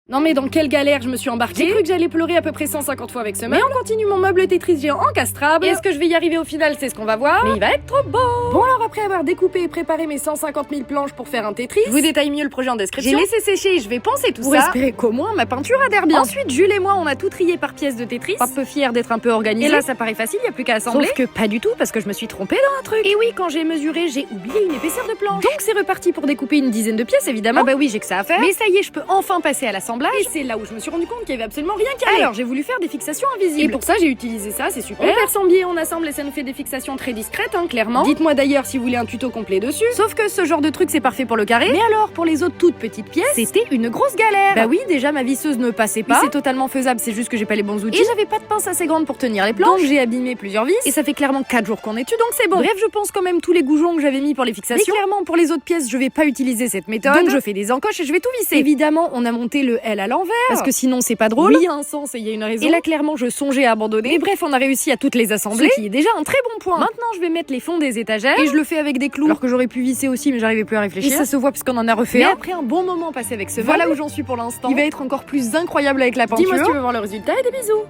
Non mais dans quelle galère je me suis embarquée. J'ai cru que j'allais pleurer à peu près 150 fois avec ce meuble. Mais on continue mon meuble Tetris géant encastrable. Est-ce que je vais y arriver au final? C'est ce qu'on va voir. Mais il va être trop beau. Bon alors après avoir découpé et préparé mes 150 000 planches pour faire un Tetris, je vous détaille mieux le projet en description. J'ai laissé sécher et je vais poncer tout ça. Pour espérer qu'au moins ma peinture adhère bien. Ensuite Jules et moi on a tout trié par pièces de Tetris. Un peu fier d'être un peu organisé. Et là ça paraît facile, y a plus qu'à assembler. Sauf que pas du tout parce que je me suis trompée dans un truc. Et oui quand j'ai mesuré j'ai oublié une épaisseur de planche. Donc c'est reparti pour découper une dizaine de pièces évidemment. Ah bah oui j'ai que ça à faire. Mais ça y est je peux enfin passer à l'assemblage. Et c'est là où je me suis rendu compte qu'il y avait absolument rien qui allait. Alors j'ai voulu faire des fixations invisibles. Et pour ça j'ai utilisé ça, c'est super. On perd son biais, on assemble et ça nous fait des fixations très discrètes, hein, clairement. Dites-moi d'ailleurs si vous voulez un tuto complet dessus. Sauf que ce genre de truc c'est parfait pour le carré. Mais alors pour les autres toutes petites pièces, c'était une grosse galère. Bah oui, déjà ma visseuse ne passait pas. C'est totalement faisable, c'est juste que j'ai pas les bons outils. Et j'avais pas de pince assez grande pour tenir les planches. Donc j'ai abîmé plusieurs vis. Et ça fait clairement 4 jours qu'on est dessus, donc c'est bon. Bref, je pense quand même tous les goujons que j'avais mis pour les fixations. Mais clairement pour les autres pièces, je vais pas utiliser cette méthode. Donc je fais des encoches et je vais tout visser. Évidemment, on a monté le L à l'envers. Parce que sinon c'est pas drôle. Oui, il y a un sens et il y a une raison. Et là clairement je songeais à abandonner. Mais bref, on a réussi à toutes les assembler. Ce qui est déjà un très bon point. Maintenant je vais mettre les fonds des étagères. Et je le fais avec des clous. Alors que j'aurais pu visser aussi, mais j'arrivais plus à réfléchir. Et ça se voit puisqu'on en a refait. Mais après un bon moment passé avec ce voilà où j'en suis pour l'instant. Il va être encore plus incroyable avec la peinture. Dis-moi si tu veux voir le résultat et des bisous.